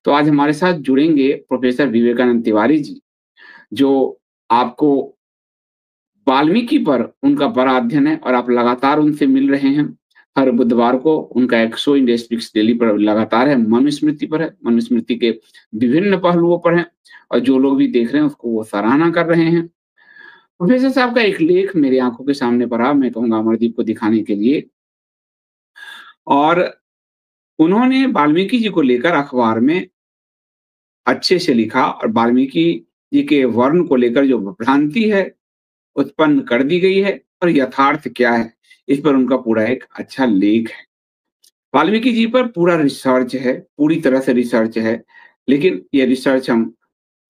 तो आज हमारे साथ जुड़ेंगे प्रोफेसर विवेकानंद तिवारी जी, जो आपको वाल्मीकि पर उनका बड़ा अध्ययन है और आप लगातार उनसे मिल रहे हैं। हर बुधवार को उनका एक शो इंडिया स्पीक्स डेली पर लगातार है, मनुस्मृति पर है। मनुस्मृति के विभिन्न पहलुओं पर है और जो लोग भी देख रहे हैं उसको वो सराहना कर रहे हैं। प्रोफेसर साहब का एक लेख मेरी आँखों के सामने पड़ा, मैं कहूँगा अमरदीप को दिखाने के लिए। और उन्होंने वाल्मीकि जी को लेकर अखबार में अच्छे से लिखा और वाल्मीकि जी के वर्ण को लेकर जो भ्रांति है उत्पन्न कर दी गई है और यथार्थ क्या है, इस पर उनका पूरा एक अच्छा लेख है। वाल्मीकि जी पर पूरा रिसर्च है, पूरी तरह से रिसर्च है, लेकिन ये रिसर्च हम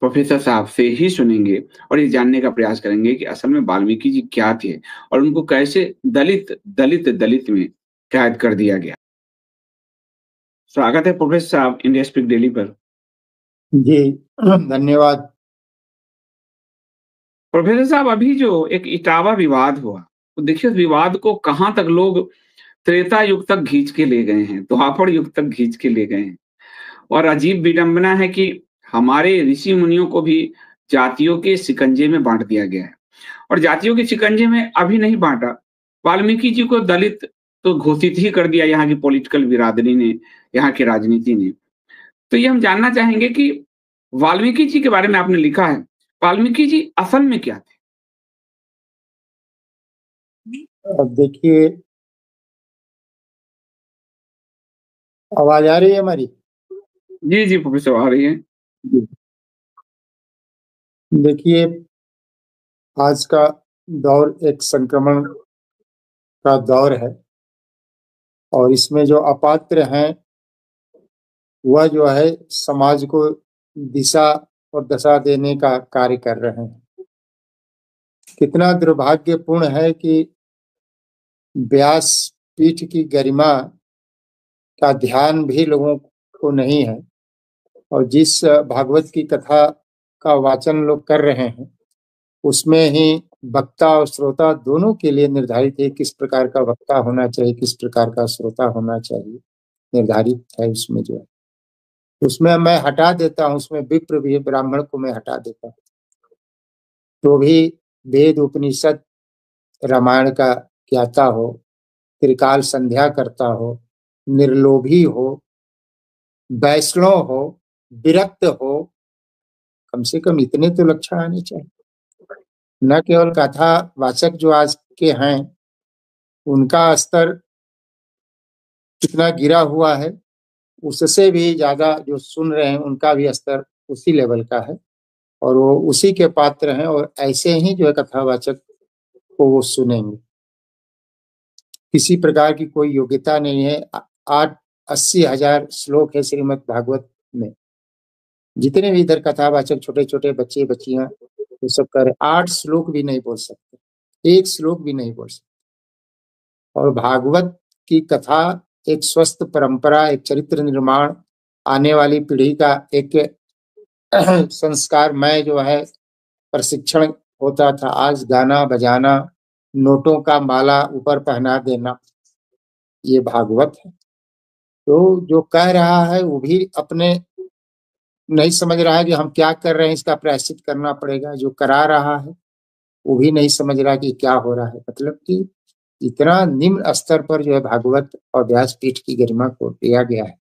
प्रोफेसर साहब से ही सुनेंगे और ये जानने का प्रयास करेंगे कि असल में वाल्मीकि जी क्या थे और उनको कैसे दलित में कैद कर दिया गया। स्वागत है प्रोफेसर साहब इंडिया स्पीक डेली पर। जी धन्यवाद। प्रोफेसर साहब अभी जो एक इटावा विवाद हुआ, तो देखिए उस विवाद को कहाँ तक लोग त्रेता युग तक खींच के ले गए हैं, द्वापर युग तक खींच के ले गए हैं। और अजीब विडंबना है कि हमारे ऋषि मुनियों को भी जातियों के शिकंजे में बांट दिया गया है और जातियों के शिकंजे में अभी नहीं बांटा। वाल्मीकि जी को दलित तो घोषित ही कर दिया यहाँ की पॉलिटिकल बिरादरी ने, यहाँ की राजनीति ने। तो ये हम जानना चाहेंगे कि वाल्मीकि जी के बारे में आपने लिखा है, वाल्मीकि जी असल में क्या थे? अब देखिए, आवाज आ रही है हमारी? जी, जी प्रोफेसर आ रही है। जी। देखिए, आज का दौर एक संक्रमण का दौर है और इसमें जो अपात्र हैं वह जो है समाज को दिशा और दशा देने का कार्य कर रहे हैं। कितना दुर्भाग्यपूर्ण है कि व्यास पीठ की गरिमा का ध्यान भी लोगों को नहीं है और जिस भागवत की कथा का वाचन लोग कर रहे हैं उसमें ही वक्ता और श्रोता दोनों के लिए निर्धारित है किस प्रकार का वक्ता होना चाहिए, किस प्रकार का श्रोता होना चाहिए, निर्धारित है उसमें जो है। उसमें मैं हटा देता हूँ, उसमें विप्र भी ब्राह्मण को मैं हटा देता हूँ। तो भी वेद उपनिषद रामायण का ज्ञाता हो, त्रिकाल संध्या करता हो, निर्लोभी हो, वैष्णव हो, विरक्त हो, कम से कम इतने तो लक्षण आने चाहिए। न केवल कथा वाचक जो आज के हैं उनका स्तर कितना गिरा हुआ है, उससे भी ज्यादा जो सुन रहे हैं उनका भी स्तर उसी लेवल का है और वो उसी के पात्र हैं और ऐसे ही जो है कथावाचक को वो सुनेंगे। किसी प्रकार की कोई योग्यता नहीं है। 80,000 श्लोक है श्रीमद् भागवत में। जितने भी इधर कथावाचक छोटे छोटे बच्चे बच्चियां वो सब कर 8 श्लोक भी नहीं बोल सकते, 1 श्लोक भी नहीं बोल सकते। और भागवत की कथा एक स्वस्थ परंपरा, एक चरित्र निर्माण, आने वाली पीढ़ी का एक संस्कारमय जो है प्रशिक्षण होता था। आज गाना बजाना, नोटों का माला ऊपर पहना देना, ये भागवत है। तो जो कह रहा है वो भी अपने नहीं समझ रहा है कि हम क्या कर रहे हैं, इसका प्रायश्चित करना पड़ेगा। जो करा रहा है वो भी नहीं समझ रहा कि क्या हो रहा है। मतलब कि इतना निम्न स्तर पर जो है भागवत और व्यासपीठ की गरिमा को दिया गया है।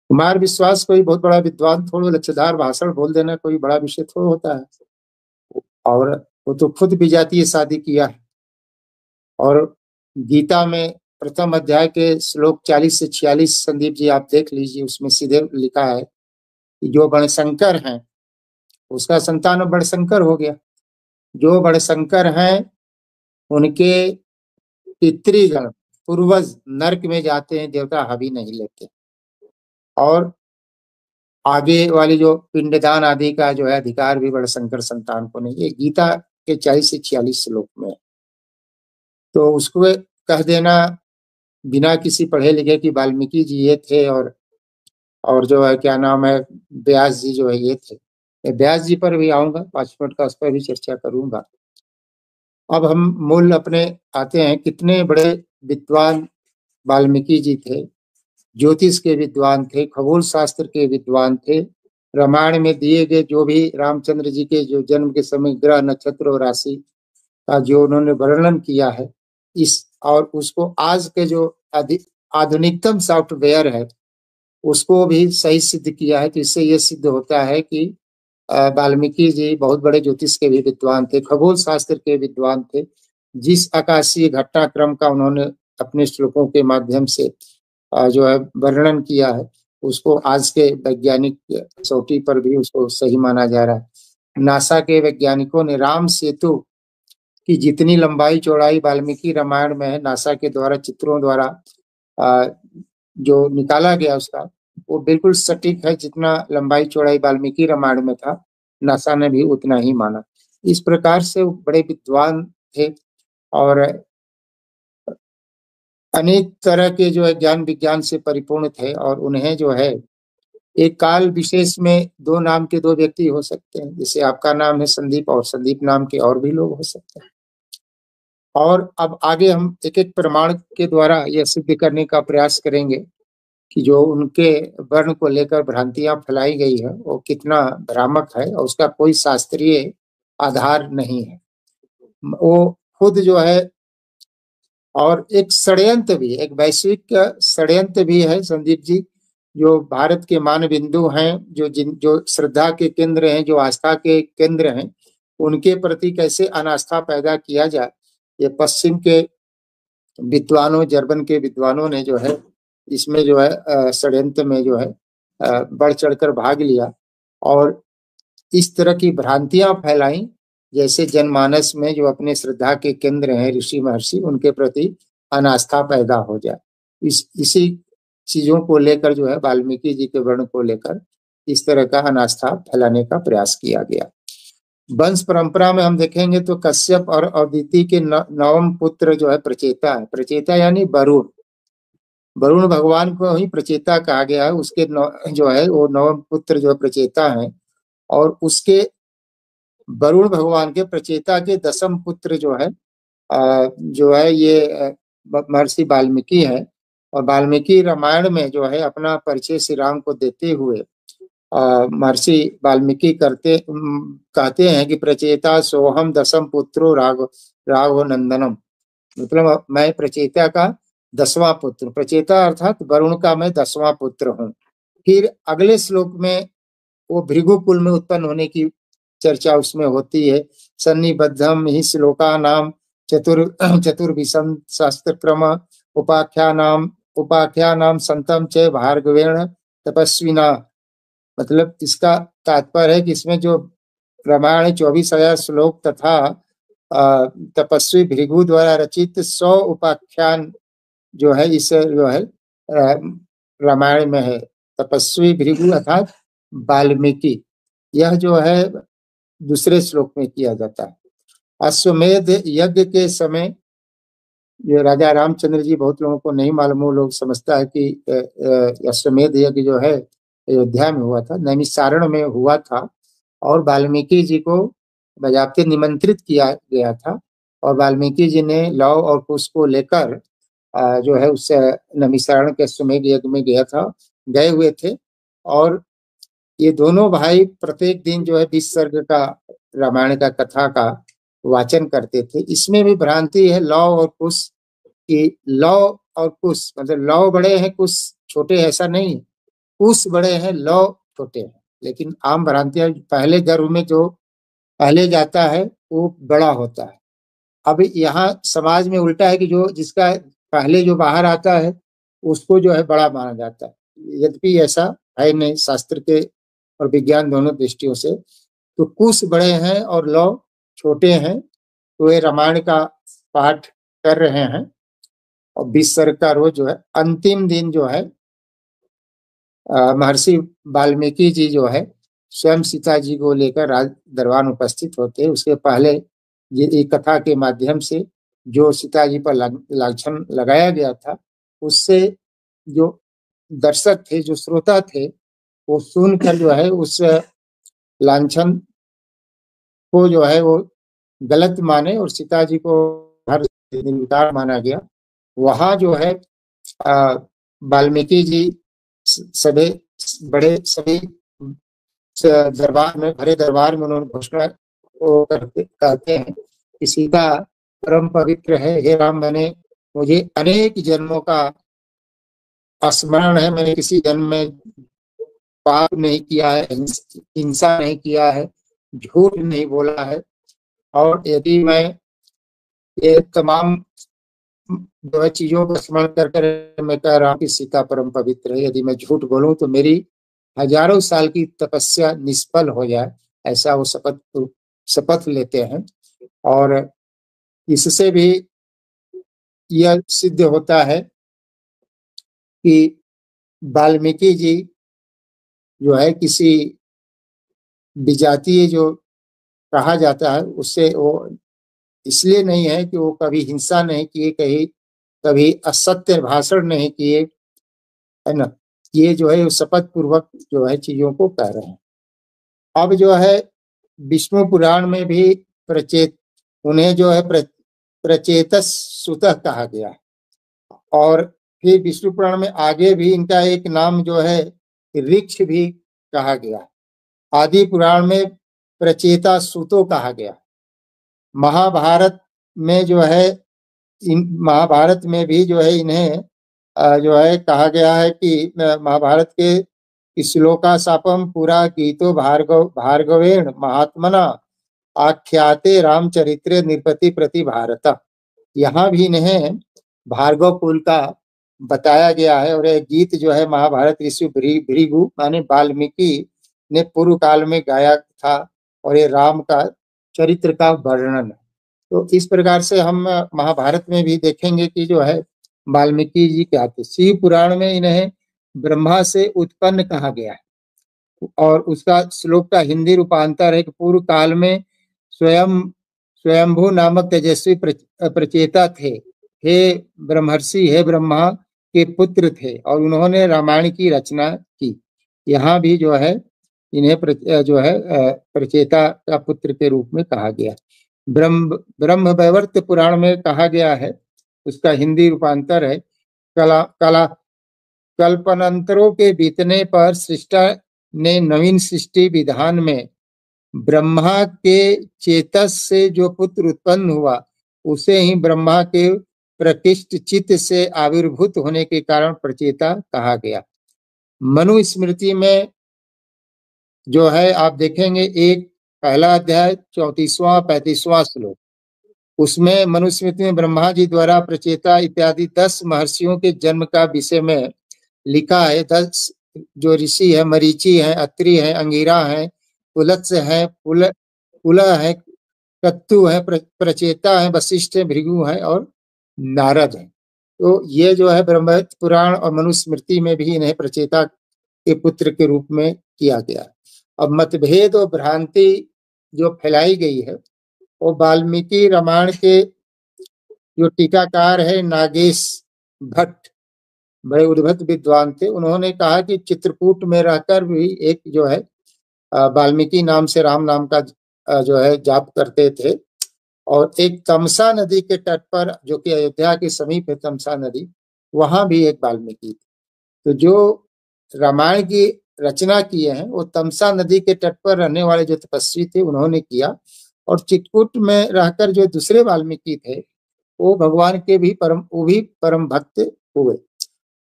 कुमार विश्वास कोई बहुत बड़ा विद्वान थोड़ा लच्छेदार भाषण बोल देना कोई बड़ा विषय थोड़ा होता है। और वो तो खुद विजातीय शादी किया है और गीता में प्रथम अध्याय के श्लोक 40 से 46 संदीप जी आप देख लीजिए, उसमें सीधे लिखा है कि जो बड़शंकर हैं उसका संतान बड़शंकर हो गया। जो बड़शंकर हैं उनके पितृगण पूर्वज नरक में जाते हैं, देवता हवि नहीं लेते। और आगे वाली जो पिंडदान आदि का जो है अधिकार भी बड़शंकर संतान को नहीं। ये गीता के 40 से 46 श्लोक में। तो उसको कह देना बिना किसी पढ़े लिखे कि वाल्मीकि जी ये थे और जो है क्या नाम है व्यास जी जो है ये थे। व्यास जी पर भी आऊंगा, 5 मिनट का उस पर भी चर्चा करूंगा। अब हम मूल अपने आते हैं, कितने बड़े विद्वान वाल्मीकि जी थे। ज्योतिष के विद्वान थे, खगोल शास्त्र के विद्वान थे। रामायण में दिए गए जो भी रामचंद्र जी के जो जन्म के समय ग्रह नक्षत्र और राशि का जो उन्होंने वर्णन किया है, इस और उसको आज के जो आधुनिकतम सॉफ्टवेयर है उसको भी सही सिद्ध किया है। तो इससे ये सिद्ध होता है कि वाल्मीकि जी बहुत बड़े ज्योतिष के भी विद्वान थे, खगोल शास्त्र के विद्वान थे। जिस आकाशीय घटनाक्रम का उन्होंने अपने श्लोकों के माध्यम से जो है वर्णन किया है, उसको आज के वैज्ञानिक कसौटी पर भी उसको सही माना जा रहा है। नासा के वैज्ञानिकों ने राम सेतु की जितनी लंबाई चौड़ाई वाल्मीकि रामायण में है, नासा के द्वारा चित्रों द्वारा जो निकाला गया उसका, वो बिल्कुल सटीक है। जितना लंबाई चौड़ाई वाल्मीकि रामायण में था, नासा ने भी उतना ही माना। इस प्रकार से वो बड़े विद्वान थे और अनेक तरह के जो है ज्ञान विज्ञान से परिपूर्ण थे। और उन्हें जो है एक काल विशेष में दो नाम के दो व्यक्ति हो सकते हैं, जैसे आपका नाम है संदीप और संदीप नाम के और भी लोग हो सकते हैं। और अब आगे हम एक एक प्रमाण के द्वारा यह सिद्ध करने का प्रयास करेंगे कि जो उनके वर्ण को लेकर भ्रांतियां फैलाई गई है वो कितना भ्रामक है और उसका कोई शास्त्रीय आधार नहीं है। वो खुद जो है, और एक षड्यंत्र भी, एक वैश्विक षड्यंत्र भी है संदीप जी, जो भारत के मान बिंदु हैं, जो श्रद्धा के केंद्र हैं, जो आस्था के केंद्र हैं, उनके प्रति कैसे अनास्था पैदा किया जाए, ये पश्चिम के विद्वानों, जर्मन के विद्वानों ने जो है इसमें जो है षड्यंत्र में जो है बढ़ चढ़कर भाग लिया और इस तरह की भ्रांतियां फैलाई, जैसे जनमानस में जो अपने श्रद्धा के केंद्र हैं ऋषि महर्षि, उनके प्रति अनास्था पैदा हो जाए। इसी चीजों को लेकर जो है वाल्मीकि जी के वर्ण को लेकर इस तरह का अनास्था फैलाने का प्रयास किया गया। वंश परंपरा में हम देखेंगे तो कश्यप और अदिति के नवम पुत्र जो है प्रचेता है। प्रचेता यानी वरुण, वरुण भगवान को ही प्रचेता कहा गया है। उसके जो है वो नवम पुत्र जो प्रचेता है, और उसके वरुण भगवान के प्रचेता के दसम पुत्र जो है ये महर्षि वाल्मीकि है। और वाल्मीकि रामायण में जो है अपना परिचय श्री राम को देते हुए महर्षि वाल्मीकि कहते हैं कि प्रचेता सोहम दसम पुत्रो राघव नंदनम, मतलब मैं प्रचेता का 10वां पुत्र, प्रचेता अर्थात वरुण का मैं 10वां पुत्र हूँ। फिर अगले श्लोक में वो भृगु कुल में उत्पन्न होने की चर्चा उसमें होती है। सन्निबद्धम ही श्लोका नाम चतुर्विशम शास्त्र क्रम उपाख्या नाम संतम च भार्गवेण तपस्विना। मतलब इसका तात्पर्य है कि इसमें जो रामायण 24,000 श्लोक तथा तपस्वी भृगु द्वारा रचित 100 उपाख्यान जो है इस जो है रामायण में है। तपस्वी भृगु अर्थात वाल्मीकि, यह जो है दूसरे श्लोक में किया जाता है। अश्वमेध यज्ञ के समय ये राजा रामचंद्र जी, बहुत लोगों को नहीं मालूम, वो लोग समझता है कि अश्वमेध यज्ञ जो है अयोध्या में हुआ था, नैमिषारण्य में हुआ था और वाल्मीकि जी को बजाबते निमंत्रित किया गया था। और वाल्मीकि जी ने लव और कुश को लेकर जो है उस नैमिषारण्य के अश्वमेध यज्ञ में गए हुए थे। और ये दोनों भाई प्रत्येक दिन जो है 20 सर्ग का रामायण का कथा का वाचन करते थे। इसमें भी भ्रांति है लव और कुश कि लव और कुश मतलब लव बड़े हैं कुश छोटे, ऐसा नहीं, कुश बड़े हैं लव छोटे हैं। लेकिन आम भ्रांतियां, पहले गर्भ में जो पहले जाता है वो बड़ा होता है। अब यहाँ समाज में उल्टा है कि जो जिसका पहले जो बाहर आता है उसको जो है बड़ा माना जाता है, यद्यपि ऐसा है नहीं शास्त्र के और विज्ञान दोनों दृष्टियों से। तो कुश बड़े हैं और लव छोटे हैं। तो ये रामायण का पाठ कर रहे हैं और 20 सर्ग का रोज जो है अंतिम दिन जो है महर्षि वाल्मीकि जी जो है स्वयं सीता जी को लेकर राज दरबार उपस्थित होते हैं। उसके पहले ये कथा के माध्यम से जो सीता जी पर लांछन लगाया गया था, उससे जो दर्शक थे, जो श्रोता थे, वो सुनकर जो है उस लांछन को जो है वो गलत माने और सीता जी को हर निर्विकार माना गया। वहां जो है वाल्मीकि जी सभी बड़े सभी दरबार में, भरे दरबार में उन्होंने घोषणा वो कहते हैं कि सीता परम पवित्र है, हे राम मैंने मुझे अनेक जन्मों का स्मरण है, मैंने किसी जन्म में पाप नहीं किया है, हिंसा नहीं किया है, झूठ नहीं बोला है, और यदि मैं ये तमाम जो है चीजों को स्मरण कर कर मैं कह रहा हूँ कि सीता परम पवित्र है, यदि मैं झूठ बोलूं तो मेरी हजारों साल की तपस्या निष्फल हो जाए, ऐसा वो शपथ लेते हैं। और इससे भी यह सिद्ध होता है कि वाल्मीकि जी जो है किसी विजातीय जो कहा जाता है उससे वो इसलिए नहीं है कि वो कभी हिंसा नहीं किए, कहीं कभी असत्य भाषण नहीं किए, है ना। ये जो है शपथ पूर्वक जो है चीजों को कह रहे हैं। अब जो है विष्णु पुराण में भी उन्हें जो है प्रचेतस सुतः कहा गया, और फिर विष्णु पुराण में आगे भी इनका एक नाम जो है ऋक्ष भी कहा गया। आदि पुराण में प्रचेता सुतो कहा गया। महाभारत में जो है इन महाभारत में भी जो है इन्हें जो है कहा गया है कि महाभारत के श्लोका सापम पुरा गीतो भार्गवेण महात्मना आख्याते रामचरित्रे नृपति प्रति भारत। यहाँ भी इन्हें भार्गव कुल का बताया गया है, और यह गीत जो है महाभारत ऋषि भृगु माने वाल्मीकि ने पूर्व काल में गाया था, और ये राम का चरित्र का वर्णन है। तो इस प्रकार से हम महाभारत में भी देखेंगे कि जो है वाल्मीकि जी क्या थे। शिव पुराण में इन्हें ब्रह्मा से उत्पन्न कहा गया है, और उसका श्लोक का हिंदी रूपांतर है कि पूर्व काल में स्वयंभू नामक तेजस्वी प्रचेता थे, हे ब्रह्मर्षि, हे ब्रह्मा के पुत्र थे, और उन्होंने रामायण की रचना की। यहाँ भी जो है इन्हें जो है प्रचेता का पुत्र के रूप में कहा गया। ब्रह्म वैवर्त पुराण में कहा गया है, उसका हिंदी रूपांतर है कला कल्पनांतरों के बीतने पर सृष्टा ने नवीन सृष्टि विधान में ब्रह्मा के चेतस से जो पुत्र उत्पन्न हुआ उसे ही ब्रह्मा के प्रकृष्ट चित्त से आविर्भूत होने के कारण प्रचेता कहा गया। मनुस्मृति में जो है आप देखेंगे एक पहला अध्याय 34वां 35वां श्लोक, उसमें मनुस्मृति में ब्रह्मा जी द्वारा प्रचेता इत्यादि 10 महर्षियों के जन्म का विषय में लिखा है। 10 जो ऋषि है, मरीचि है, अत्रि है, अंगिरा है, पुलत्स्य है, पुलह है, कत्तु है, प्रचेता है, वशिष्ठ है, भृगु है और नारद है। तो ये जो है ब्रह्म पुराण और मनुस्मृति में भी इन्हें प्रचेता के पुत्र के रूप में किया गया। अब मतभेद और भ्रांति जो फैलाई गई है वो वाल्मीकि रामायण के जो टीकाकार है नागेश भट्ट, बड़े उद्भट विद्वान थे, उन्होंने कहा कि चित्रकूट में रहकर भी एक जो है वाल्मीकि नाम से राम नाम का जो है जाप करते थे, और एक तमसा नदी के तट पर जो कि अयोध्या के समीप है तमसा नदी, वहां भी एक वाल्मीकि थे। तो जो रामायण की रचना किए हैं वो तमसा नदी के तट पर रहने वाले जो तपस्वी थे उन्होंने किया, और चित्रकूट में रहकर जो दूसरे वाल्मीकि थे वो भगवान के भी परम भक्त हुए।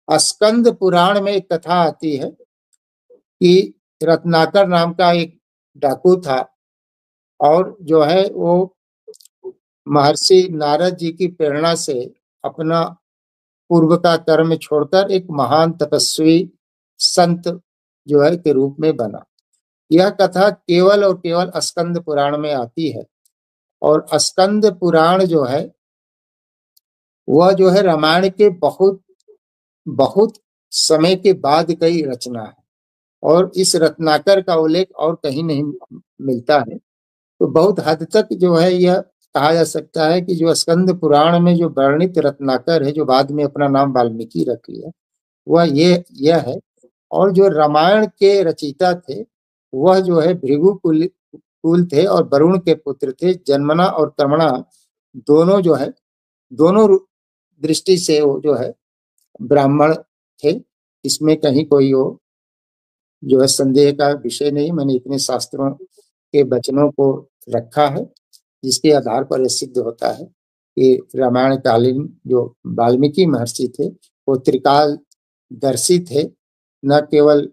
स्कंद पुराण में एक कथा आती है कि रत्नाकर नाम का एक डाकू था, और जो है वो महर्षि नारद जी की प्रेरणा से अपना पूर्व का कर्म छोड़कर एक महान तपस्वी संत जो है के रूप में बना। यह कथा केवल और केवल स्कंद पुराण में आती है, और स्कंद पुराण जो है वह जो है रामायण के बहुत बहुत समय के बाद कई रचना है, और इस रत्नाकर का उल्लेख और कहीं नहीं मिलता है। तो बहुत हद तक जो है यह कहा जा सकता है कि जो स्कंद पुराण में जो वर्णित रत्नाकर है, जो बाद में अपना नाम वाल्मीकि रख लिया, वह यह है। और जो रामायण के रचयिता थे वह जो है भृगु कुल थे और वरुण के पुत्र थे। जन्मना और कर्मणा दोनों जो है दोनों दृष्टि से वो जो है ब्राह्मण थे, इसमें कहीं कोई वो जो है संदेह का विषय नहीं। मैंने इतने शास्त्रों के वचनों को रखा है जिसके आधार पर यह सिद्ध होता है कि रामायण कालीन जो वाल्मीकि महर्षि थे वो त्रिकाल दर्शी थे, न केवल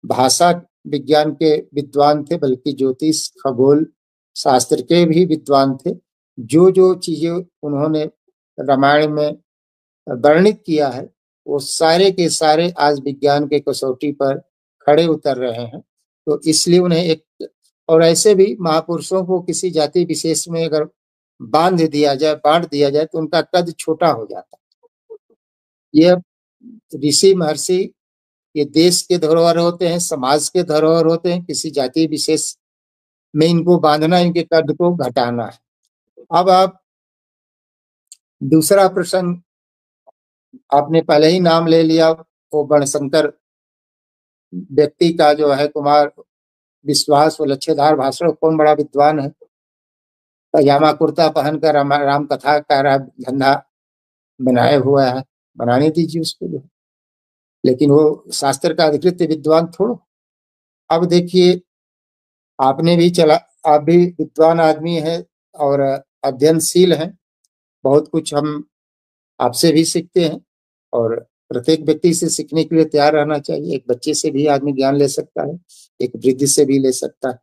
भाषा विज्ञान के विद्वान थे बल्कि ज्योतिष खगोल शास्त्र के भी विद्वान थे। जो जो चीजें उन्होंने रामायण में वर्णित किया है वो सारे के सारे आज विज्ञान के कसौटी पर खड़े उतर रहे हैं। तो इसलिए उन्हें एक, और ऐसे भी महापुरुषों को किसी जाति विशेष में अगर बांट दिया जाए तो उनका कद छोटा हो जाता है। यह ऋषि महर्षि ये देश के धरोहर होते हैं, समाज के धरोहर होते हैं, किसी जाति विशेष में इनको बांधना, इनके कद को घटाना है। अब आप दूसरा प्रसंग आपने पहले ही नाम ले लिया, वो वर्णशंकर व्यक्ति का जो है कुमार विश्वास, वो लच्छेदार भाषण, कौन बड़ा विद्वान है, पजामा कुर्ता पहनकर राम कथा का धंधा बनाए हुआ है, बनाने दीजिए उसको जो। लेकिन वो शास्त्र का अधिकृत विद्वान थोड़ा। अब देखिए आपने भी चला, आप भी विद्वान आदमी है और अध्ययनशील हैं, बहुत कुछ हम आपसे भी सीखते हैं और प्रत्येक व्यक्ति से सीखने के लिए तैयार रहना चाहिए। एक बच्चे से भी आदमी ज्ञान ले सकता है, एक वृद्ध से भी ले सकता है।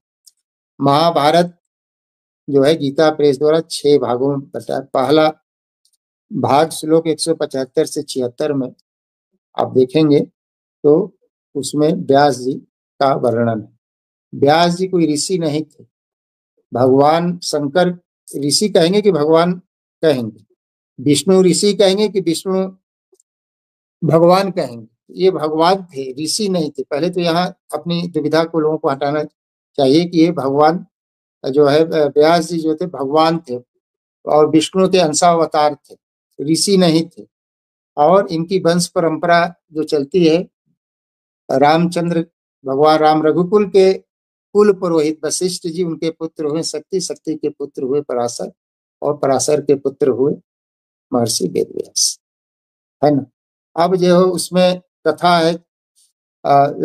महाभारत जो है गीता प्रेस द्वारा 6 भागों में बटा है। पहला भाग श्लोक 175 से 76 में आप देखेंगे तो उसमें व्यास जी का वर्णन है। व्यास जी कोई ऋषि नहीं थे, भगवान शंकर ऋषि कहेंगे कि भगवान कहेंगे, विष्णु ऋषि कहेंगे कि विष्णु भगवान कहेंगे, ये भगवान थे, ऋषि नहीं थे। पहले तो यहाँ अपनी दुविधा को लोगों को हटाना चाहिए कि ये भगवान जो है व्यास जी जो थे भगवान थे और विष्णु के अंशावतार थे, ऋषि नहीं थे। और इनकी वंश परंपरा जो चलती है, रामचंद्र भगवान राम रघुकुल के कुल पुरोहित वशिष्ठ जी, उनके पुत्र हुए शक्ति, शक्ति के पुत्र हुए पराशर और पराशर के पुत्र हुए महर्षि वेदव्यास, है ना। अब जो उसमें कथा है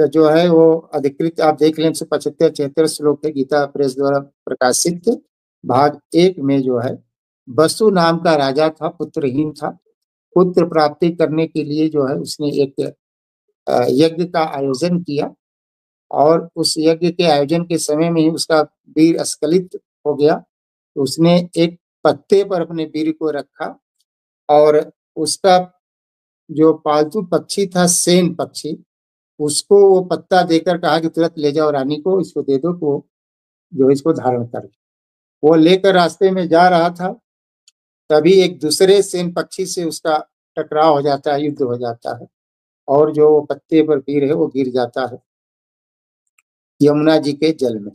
जो है वो अधिकृत आप देख लें, 175-76 श्लोक है, गीता प्रेस द्वारा प्रकाशित। भाग 1 में जो है वसु नाम का राजा था, पुत्रहीन था। पुत्र प्राप्ति करने के लिए जो है उसने एक यज्ञ का आयोजन किया और उस यज्ञ के आयोजन के समय में ही उसका वीर अस्खलित हो गया। तो उसने एक पत्ते पर अपने वीर को रखा और उसका जो पालतू पक्षी था सेन पक्षी, उसको वो पत्ता देकर कहा कि तुरंत ले जाओ रानी को, इसको दे दो तो जो इसको धारण कर। वो लेकर रास्ते में जा रहा था, तभी एक दूसरे सेन पक्षी से उसका टकराव हो जाता है, युद्ध हो जाता है और जो पत्ते पर वीर है वो गिर जाता है यमुना जी के जल में।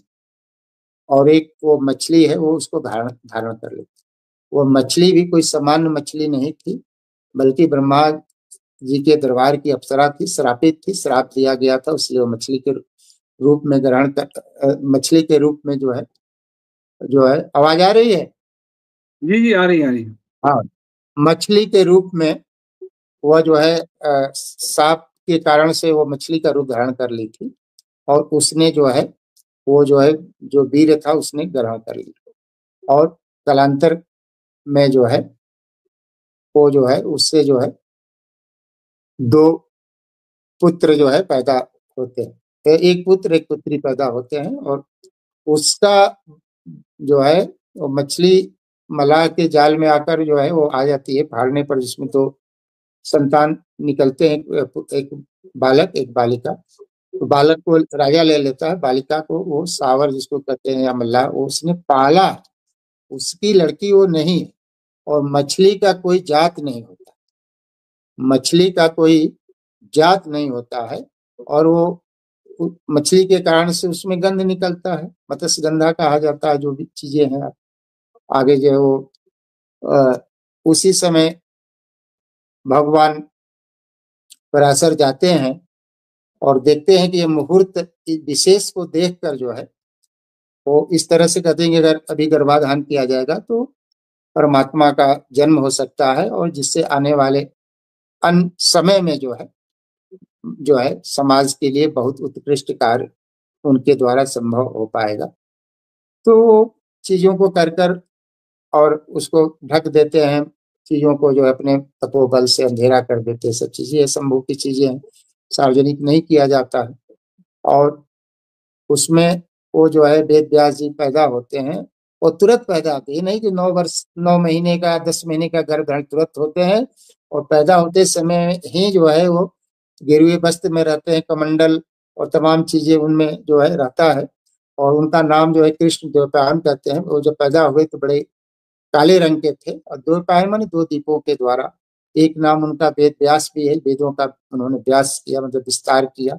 और एक वो मछली है वो उसको धारण कर लेती। वो मछली भी कोई सामान्य मछली नहीं थी, बल्कि ब्रह्मा जी के दरबार की अप्सरा थी, श्रापित थी, श्राप दिया गया था, इसलिए वो मछली के रूप में ग्रहण कर, मछली के रूप में जो है आवाज आ रही है? जी जी आ रही हाँ, मछली के रूप में वह जो है सांप के कारण से वो मछली का रूप धारण कर ली थी और उसने जो है वो जो वीर था उसने ग्रहण कर ली और कालांतर में जो है वो जो है उससे जो है 2 पुत्र जो है पैदा होते हैं, तो एक पुत्र एक पुत्री पैदा होते हैं और उसका जो है वो मछली मलाह के जाल में आकर जो है वो आ जाती है फाड़ने पर, जिसमें 2 संतान निकलते हैं, एक बालक एक बालिका। तो बालक को राजा ले लेता है, बालिका को वो सावर जिसको कहते हैं या मल्लाह, वो उसने पाला, उसकी लड़की वो नहीं है। और मछली का कोई जात नहीं होता, मछली का कोई जात नहीं होता है और वो मछली के कारण से उसमें गंध निकलता है, मत्स्य गंधा कहा जाता है, जो भी चीजें हैं आगे जो है वो उसी समय भगवान पराशर जाते हैं और देखते हैं कि ये मुहूर्त विशेष को देखकर जो है वो इस तरह से कहते हैं कि अगर अभी गर्भाधान किया जाएगा तो परमात्मा का जन्म हो सकता है और जिससे आने वाले अन्य समय में जो है जो है समाज के लिए बहुत उत्कृष्ट कार्य उनके द्वारा संभव हो पाएगा। तो वो चीजों को कर कर और उसको ढक देते हैं, चीजों को जो है अपने तपोबल से अंधेरा कर देते हैं। सब चीजें असंभव की चीजें हैं, सार्वजनिक नहीं किया जाता है। और उसमें वो जो है वेद व्यास जी पैदा होते हैं, वो तुरंत पैदा होते हैं, नहीं कि 9 वर्ष 9 महीने का 10 महीने का गर्भ धारण तुरंत होते हैं। और पैदा होते समय ही जो है वो गिरवे वस्त्र में रहते हैं, कमंडल और तमाम चीजें उनमें जो है रहता है। और उनका नाम जो है कृष्ण द्वैपायन कहते हैं। वो जब पैदा हुए तो बड़े काले रंग के थे, और द्वैपायन माने 2 दीपों के द्वारा। एक नाम उनका वेद व्यास भी है, वेदों का उन्होंने व्यास किया, मतलब विस्तार किया।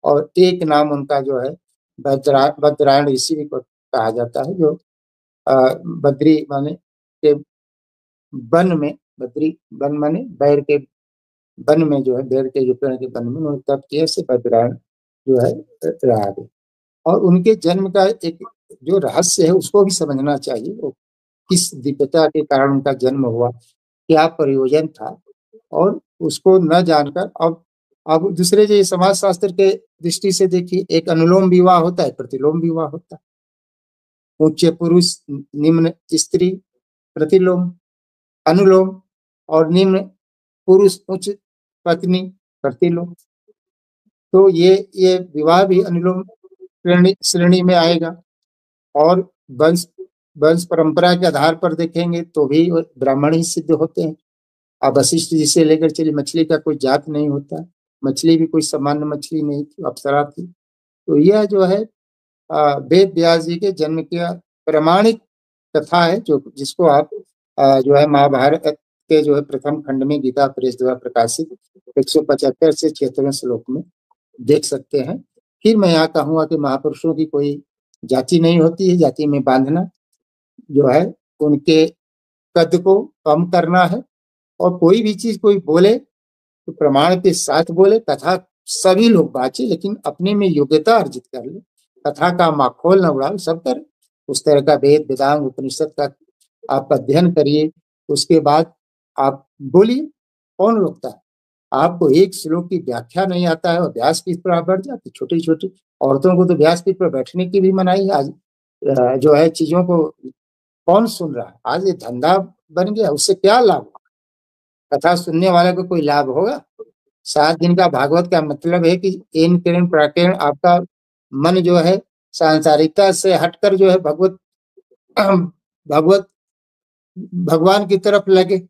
और एक नाम उनका जो है बद्रायण ऋषि भी कहा जाता है, जो बद्री माने के वन में, बद्री वन माने बैर के वन में, जो है बैर के जो पेड़ के वन में उन्होंने तप किया, से बद्रायण जो है रहा है। और उनके जन्म का एक जो रहस्य है उसको भी समझना चाहिए। वो किस दिव्यता के कारण उनका जन्म हुआ, क्या प्रयोजन था, और उसको न जानकर अब दूसरे जो समाज शास्त्र के दृष्टि से देखिए, एक अनुलोम विवाह होता है, प्रतिलोम विवाह होता है। उच्च पुरुष, निम्न स्त्री, प्रतिलोम, अनुलोम, और निम्न पुरुष उच्च पत्नी, प्रतिलोम। तो ये विवाह भी अनुलोम श्रेणी में आएगा। और वंश वंश परंपरा के आधार पर देखेंगे तो भी ब्राह्मण ही सिद्ध होते हैं। अब वशिष्ठ जी से लेकर चलिए, मछली का कोई जात नहीं होता, मछली भी कोई सामान्य मछली नहीं थी, अप्सरा थी। तो यह जो है वेद व्यास जी के जन्म की प्रमाणिक कथा है, जो जिसको आप जो है महाभारत के जो है प्रथम खंड में गीता प्रेस द्वारा प्रकाशित 175 से 76वें श्लोक में देख सकते हैं। फिर मैं यहाँ कहूँगा कि महापुरुषों की कोई जाति नहीं होती है, जाति में बांधना जो है उनके कद को कम करना है। और कोई भी चीज कोई बोले तो प्रमाण के साथ बोले, तथा सभी लोग बाँचे, लेकिन अपने में योग्यता अर्जित कर ले, कथा का माखोल न उड़ाओ, सब कर उस तरह का वेद वेदांग उपनिषद का आप अध्ययन करिए, उसके बाद आप बोलिए। कौन रोकता है? आपको एक श्लोक की व्याख्या नहीं आता है और व्यासपीठ पर आप बैठ जाते। छोटी छोटी औरतों को तो व्यासपीठ पर बैठने की भी मनाही है। आज जो है चीजों को कौन सुन रहा है? आज ये धंधा बन गया, उससे क्या लाभ? कथा सुनने वाले को कोई लाभ होगा? 7 दिन का भागवत का मतलब है कि एन किरण प्राकिरण आपका मन जो है सांसारिकता से हटकर जो है भगवत भगवत भगवान की तरफ लगे,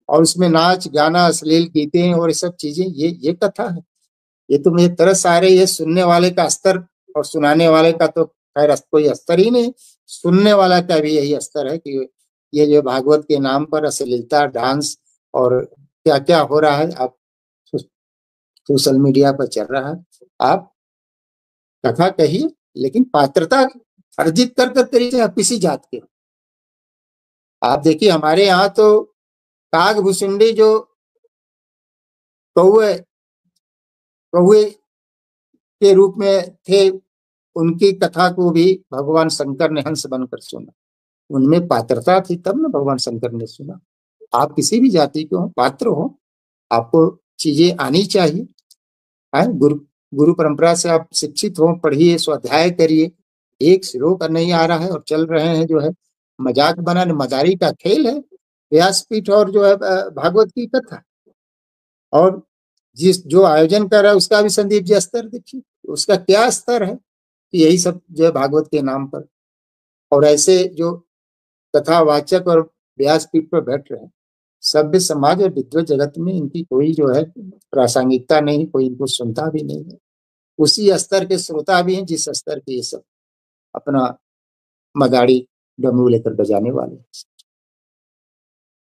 और उसमें नाच गाना अश्लील गीतें और ये सब चीजें, ये कथा है। ये तो मुझे तरस आ रही है। सुनने वाले का स्तर और सुनाने वाले का तो खैर कोई स्तर ही नहीं। सुनने वाला का भी यही स्तर है कि ये जो भागवत के नाम पर अश्लीलता, डांस और क्या क्या हो रहा है, आप सोशल मीडिया पर चल रहा है। आप कथा कहिए, लेकिन पात्रता अर्जित कर कर करिए, आप किसी जात के। आप देखिए हमारे यहाँ तो काग भुसुंडी जो कौए कौए के रूप में थे, उनकी कथा को भी भगवान शंकर ने हंस बनकर सुना। उनमें पात्रता थी, तब ना भगवान शंकर ने सुना। आप किसी भी जाति के हो, पात्र हो, आपको चीजें आनी चाहिए। है गुरु परंपरा से आप शिक्षित हो, पढ़िए, स्वाध्याय करिए। एक श्लोक नहीं आ रहा है और चल रहे हैं जो है मजाक बनाने, मजारी का खेल है व्यासपीठ और जो है भागवत की कथा। और जिस जो आयोजन कर रहा है उसका भी संदीप जी स्तर देखिए, उसका क्या स्तर है कि यही सब जो है भागवत के नाम पर। और ऐसे जो कथावाचक और व्यासपीठ पर बैठ रहे हैं, सभ्य समाज और विद्वत जगत में इनकी कोई जो है प्रासंगिकता नहीं, कोई इनको सुनता भी नहीं है। उसी स्तर के श्रोता भी हैं जिस स्तर के ये सब अपना मदारी डमरू लेकर बजाने वाले।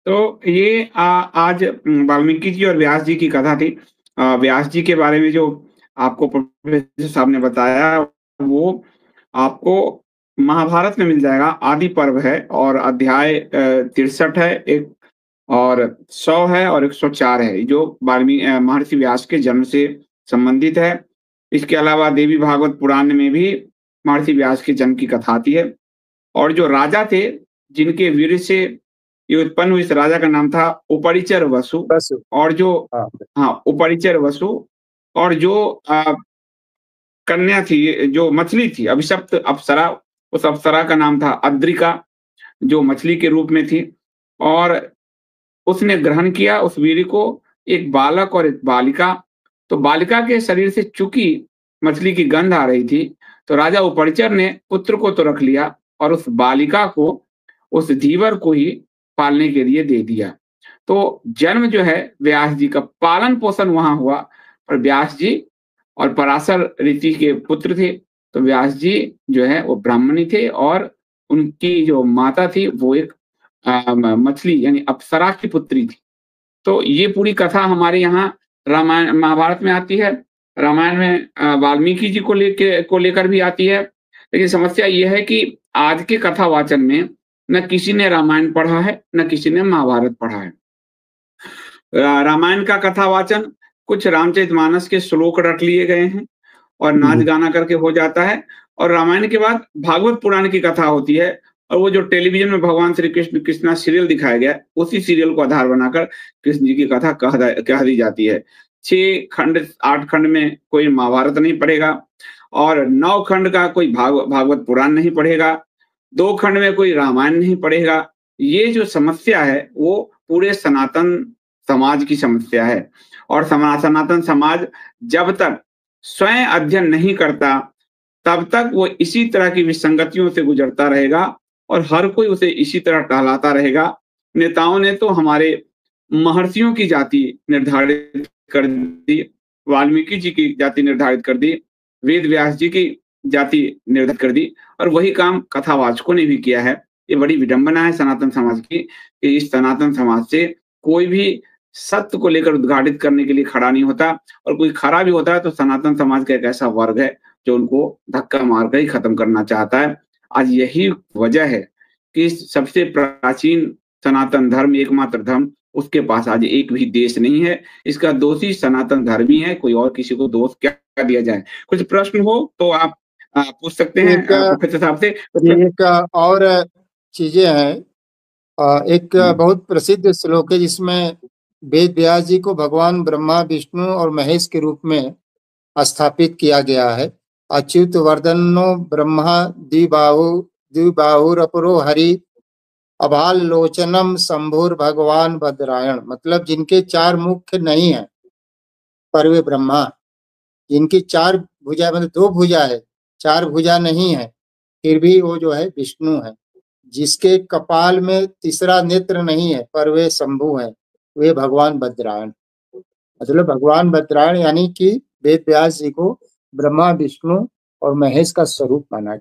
तो ये आज वाल्मीकि जी और व्यास जी की कथा थी। व्यास जी के बारे में जो आपको प्रोफेसर साहब ने बताया, वो आपको महाभारत में मिल जाएगा। आदि पर्व है और अध्याय 63 है, एक और 100 है और 104 है, जो महर्षि व्यास के जन्म से संबंधित है। इसके अलावा देवी भागवत पुराण में भी महर्षि व्यास के जन्म की कथा आती है। और जो राजा थे जिनके वीर से ये उत्पन्न हुई, इस राजा का नाम था उपरिचर वसु। बस और जो हाँ, हाँ, उपरिचर वसु, और जो कन्या थी, जो मछली थी, अभिशप्त अप्सरा, उस अप्सरा का नाम था अद्रिका, जो मछली के रूप में थी, और उसने ग्रहण किया उस वीर्य को, एक बालक और एक बालिका। तो बालिका के शरीर से चूंकि मछली की गंध आ रही थी, तो राजा उपरिचर ने पुत्र को तो रख लिया और उस बालिका को, उस धीवर को ही पालने के लिए दे दिया। तो जन्म जो है व्यास जी का, पालन पोषण वहां हुआ, और व्यास जी और पराशर ऋषि के पुत्र थे। तो व्यास जी जो है वो ब्राह्मणी थे, और उनकी जो माता थी वो एक मछली यानी अप्सरा की पुत्री थी। तो ये पूरी कथा हमारे यहाँ रामायण महाभारत में आती है। रामायण में वाल्मीकि जी को लेकर भी आती है। लेकिन समस्या ये है कि आज के कथावाचन में न किसी ने रामायण पढ़ा है, न किसी ने महाभारत पढ़ा है। रामायण का कथावाचन कुछ रामचरितमानस के श्लोक रट लिए गए हैं और नाच गाना करके हो जाता है, और रामायण के बाद भागवत पुराण की कथा होती है, और वो जो टेलीविजन में भगवान श्री कृष्ण कृष्णा सीरियल दिखाया गया, उसी सीरियल को आधार बनाकर कृष्ण जी की कथा कह दी जाती है। 6 खंड 8 खंड में कोई महाभारत नहीं पढ़ेगा, और 9 खंड का कोई भागवत पुराण नहीं पढ़ेगा, 2 खंड में कोई रामायण नहीं पढ़ेगा। ये जो समस्या है वो पूरे सनातन समाज की समस्या है, और सनातन समाज जब तक स्वयं अध्ययन नहीं करता, तब तक वो इसी तरह की विसंगतियों से गुजरता रहेगा, और हर कोई उसे इसी तरह टहलाता रहेगा। नेताओं ने तो हमारे महर्षियों की जाति निर्धारित कर दी, वाल्मीकि जी की जाति निर्धारित कर दी, वेद व्यास जी की जाति निर्धारित कर दी, और वही काम कथावाचकों ने भी किया है। ये बड़ी विडंबना है सनातन समाज की, कि इस सनातन समाज से कोई भी सत्य को लेकर उद्घाटित करने के लिए खड़ा नहीं होता, और कोई खड़ा भी होता है तो सनातन समाज का एक ऐसा वर्ग है जो उनको धक्का मारकर ही खत्म करना चाहता है। आज यही वजह है कि सबसे प्राचीन सनातन धर्म, एकमात्र धर्म, उसके पास आज एक भी देश नहीं है। इसका दोषी सनातन धर्म ही है, कोई और किसी को दोष क्या दिया जाए। कुछ प्रश्न हो तो आप पूछ सकते हैं प्रोफेसर साहब से। एक और चीजें हैं, एक बहुत प्रसिद्ध श्लोक है जिसमें वेद व्यास जी को भगवान ब्रह्मा, विष्णु और महेश के रूप में स्थापित किया गया है। अच्युत वर्धनो ब्रह्मा द्विबाहुरपरो हरि अभाल लोचनम शंभुर भगवान भद्रायण। मतलब जिनके 4 मुख नहीं है पर वे ब्रह्मा, जिनकी 4 भुजा, मतलब 2 भुजा है, 4 भुजा नहीं है, फिर भी वो जो है विष्णु है। जिसके कपाल में तीसरा नेत्र नहीं है पर वे शंभु हैं, वे भगवान भद्रायण। मतलब भगवान भद्रायण यानी कि वेद व्यास जी को ब्रह्मा, विष्णु और महेश का स्वरूप माना गया।